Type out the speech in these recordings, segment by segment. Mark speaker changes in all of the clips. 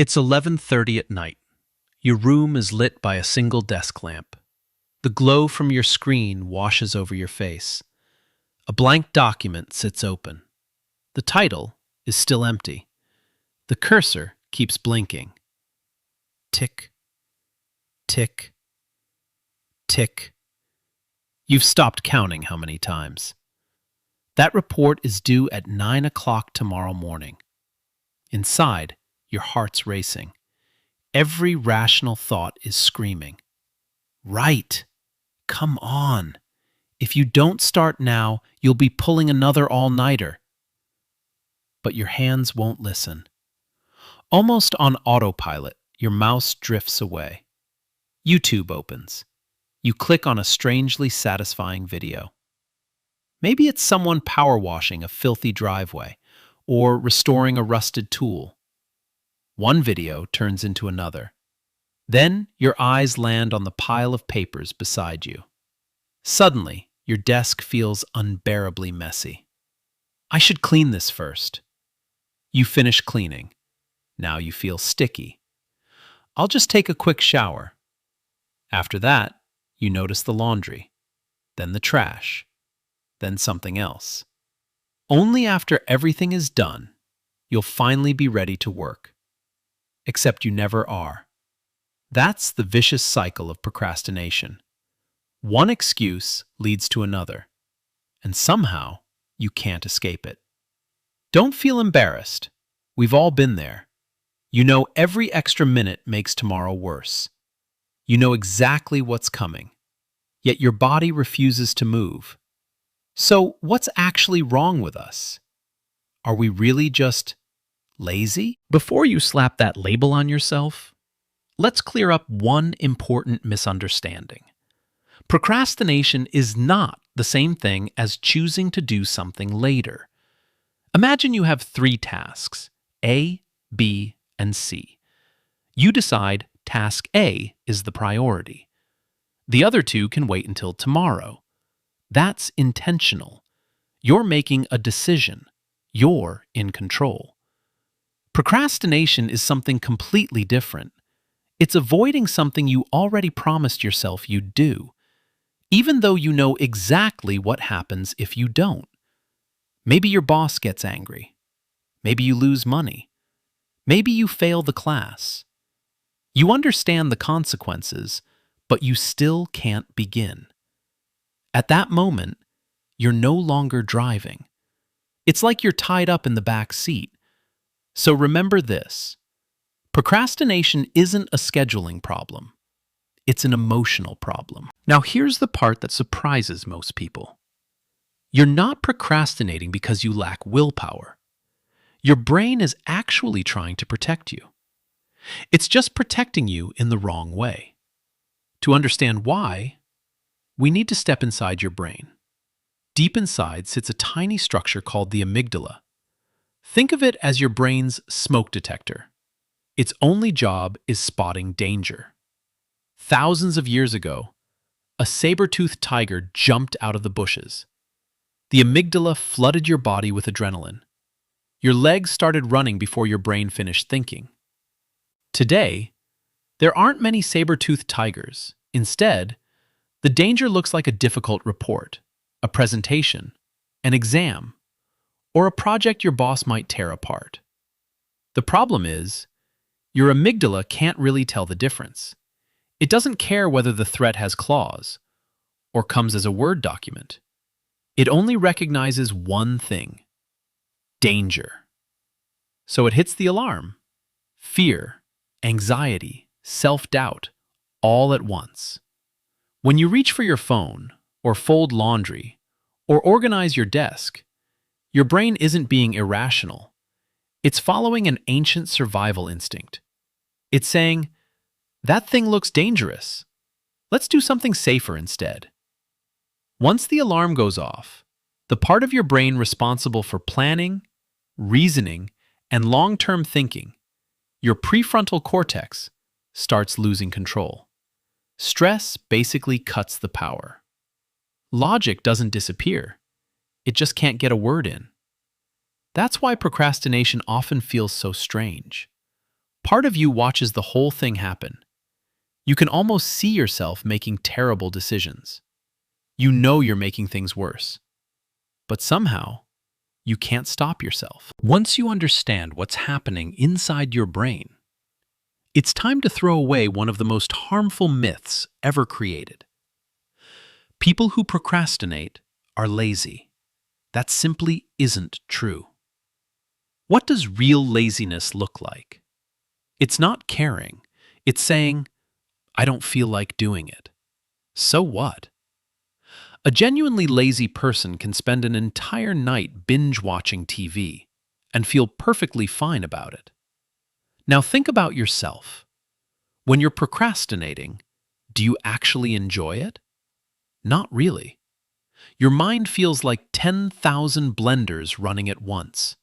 Speaker 1: It's 11:30 at night. Your room is lit by a single desk lamp. The glow from your screen washes over your face. A blank document sits open. The title is still empty. The cursor keeps blinking. Tick, tick, tick. You've stopped counting how many times. That report is due at 9 o'clock tomorrow morning. Inside, your heart's racing. Every rational thought is screaming. Right! Come on! If you don't start now, you'll be pulling another all-nighter. But your hands won't listen. Almost on autopilot, your mouse drifts away. YouTube opens. You click on a strangely satisfying video. Maybe it's someone power washing a filthy driveway or restoring a rusted tool. One video turns into another. Then your eyes land on the pile of papers beside you. Suddenly, your desk feels unbearably messy. I should clean this first. You finish cleaning. Now you feel sticky. I'll just take a quick shower. After that, you notice the laundry, then the trash, then something else. Only after everything is done, you'll finally be ready to work. Except you never are. That's the vicious cycle of procrastination. One excuse leads to another, and somehow you can't escape it. Don't feel embarrassed. We've all been there. You know every extra minute makes tomorrow worse. You know exactly what's coming, yet your body refuses to move. So what's actually wrong with us? Are we really just lazy? Before you slap that label on yourself, let's clear up one important misunderstanding. Procrastination is not the same thing as choosing to do something later. Imagine you have 3 tasks, A, B, and C. You decide task A is the priority. The other 2 can wait until tomorrow. That's intentional. You're making a decision. You're in control. Procrastination is something completely different. It's avoiding something you already promised yourself you'd do, even though you know exactly what happens if you don't. Maybe your boss gets angry. Maybe you lose money. Maybe you fail the class. You understand the consequences, but you still can't begin. At that moment, you're no longer driving. It's like you're tied up in the back seat. So remember this. Procrastination isn't a scheduling problem. It's an emotional problem. Now here's the part that surprises most people. You're not procrastinating because you lack willpower. Your brain is actually trying to protect you. It's just protecting you in the wrong way. To understand why, we need to step inside your brain. Deep inside sits a tiny structure called the amygdala. Think of it as your brain's smoke detector. Its only job is spotting danger. Thousands of years ago, a saber-toothed tiger jumped out of the bushes. The amygdala flooded your body with adrenaline. Your legs started running before your brain finished thinking. Today, there aren't many saber-toothed tigers. Instead, the danger looks like a difficult report, a presentation, an exam, or a project your boss might tear apart. The problem is, your amygdala can't really tell the difference. It doesn't care whether the threat has claws or comes as a Word document. It only recognizes one thing: danger. So it hits the alarm. Fear, anxiety, self-doubt, all at once. When you reach for your phone, or fold laundry, or organize your desk, your brain isn't being irrational. It's following an ancient survival instinct. It's saying, "That thing looks dangerous. Let's do something safer instead." Once the alarm goes off, the part of your brain responsible for planning, reasoning, and long-term thinking, your prefrontal cortex, starts losing control. Stress basically cuts the power. Logic doesn't disappear. It just can't get a word in. That's why procrastination often feels so strange. Part of you watches the whole thing happen. You can almost see yourself making terrible decisions. You know you're making things worse. But somehow, you can't stop yourself. Once you understand what's happening inside your brain, it's time to throw away one of the most harmful myths ever created. People who procrastinate are lazy. That simply isn't true. What does real laziness look like? It's not caring. It's saying, I don't feel like doing it. So what? A genuinely lazy person can spend an entire night binge-watching TV and feel perfectly fine about it. Now think about yourself. When you're procrastinating, do you actually enjoy it? Not really. Your mind feels like 10,000 blenders running at once.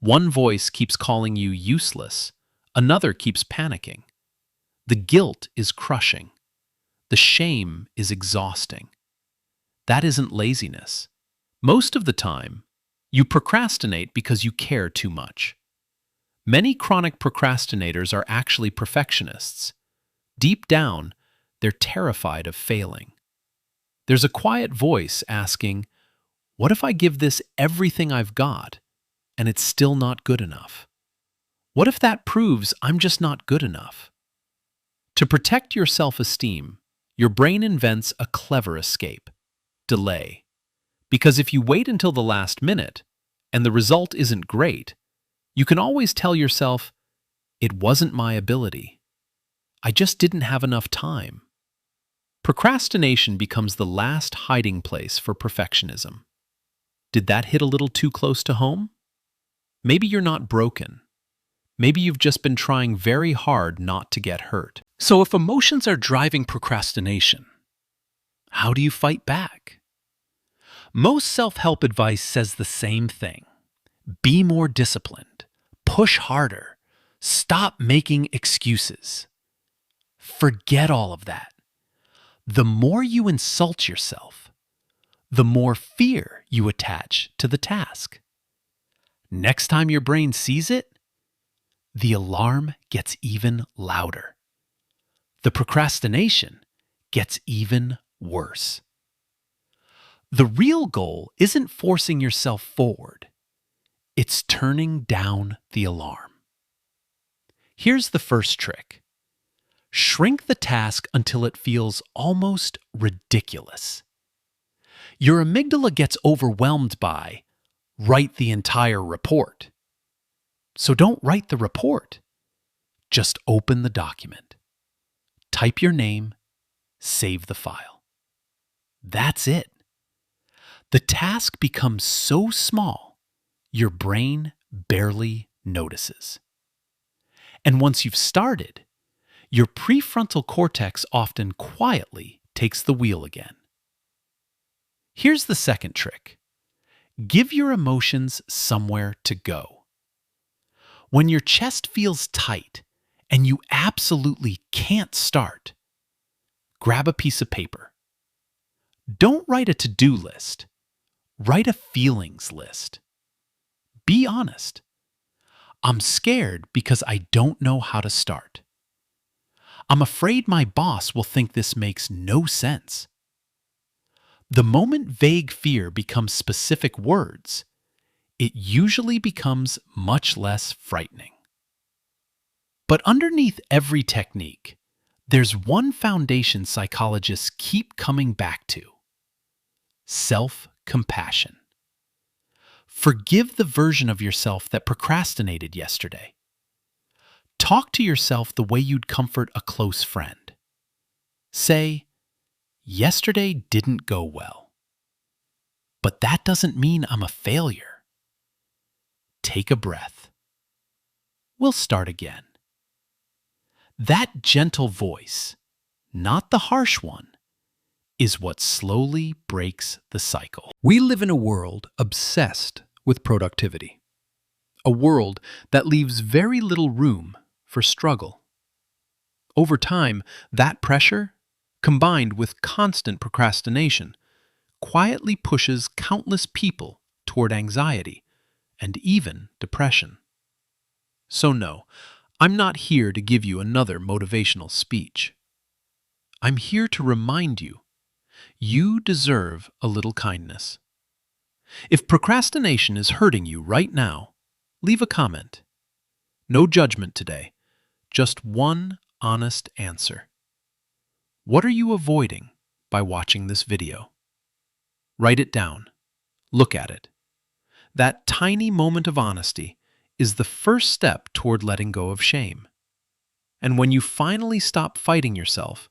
Speaker 1: One voice keeps calling you useless, another keeps panicking. The guilt is crushing. The shame is exhausting. That isn't laziness. Most of the time, you procrastinate because you care too much. Many chronic procrastinators are actually perfectionists. Deep down, they're terrified of failing. There's a quiet voice asking, what if I give this everything I've got and it's still not good enough? What if that proves I'm just not good enough? To protect your self-esteem, your brain invents a clever escape: delay. Because if you wait until the last minute and the result isn't great, you can always tell yourself, it wasn't my ability. I just didn't have enough time. Procrastination becomes the last hiding place for perfectionism. Did that hit a little too close to home? Maybe you're not broken. Maybe you've just been trying very hard not to get hurt. So if emotions are driving procrastination, how do you fight back? Most self-help advice says the same thing. Be more disciplined. Push harder. Stop making excuses. Forget all of that. The more you insult yourself, the more fear you attach to the task. Next time your brain sees it, the alarm gets even louder. The procrastination gets even worse. The real goal isn't forcing yourself forward. It's turning down the alarm. Here's the first trick. Shrink the task until it feels almost ridiculous. Your amygdala gets overwhelmed by, write the entire report. So don't write the report. Just open the document. Type your name, save the file. That's it. The task becomes so small, your brain barely notices. And once you've started, your prefrontal cortex often quietly takes the wheel again. Here's the second trick. Give your emotions somewhere to go. When your chest feels tight and you absolutely can't start, grab a piece of paper. Don't write a to-do list. Write a feelings list. Be honest. I'm scared because I don't know how to start. I'm afraid my boss will think this makes no sense. The moment vague fear becomes specific words, it usually becomes much less frightening. But underneath every technique, there's one foundation psychologists keep coming back to: self-compassion. Forgive the version of yourself that procrastinated yesterday. Talk to yourself the way you'd comfort a close friend. Say, yesterday didn't go well, but that doesn't mean I'm a failure. Take a breath. We'll start again. That gentle voice, not the harsh one, is what slowly breaks the cycle. We live in a world obsessed with productivity. A world that leaves very little room for struggle. Over time, that pressure, combined with constant procrastination, quietly pushes countless people toward anxiety and even depression. So no, I'm not here to give you another motivational speech. I'm here to remind you, you deserve a little kindness. If procrastination is hurting you right now, leave a comment. No judgment today, just one honest answer. What are you avoiding by watching this video? Write it down. Look at it. That tiny moment of honesty is the first step toward letting go of shame. And when you finally stop fighting yourself,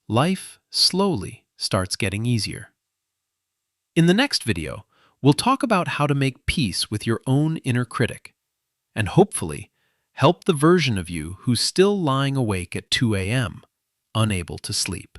Speaker 1: life slowly starts getting easier. In the next video, we'll talk about how to make peace with your own inner critic and hopefully help the version of you who's still lying awake at 2 a.m., unable to sleep.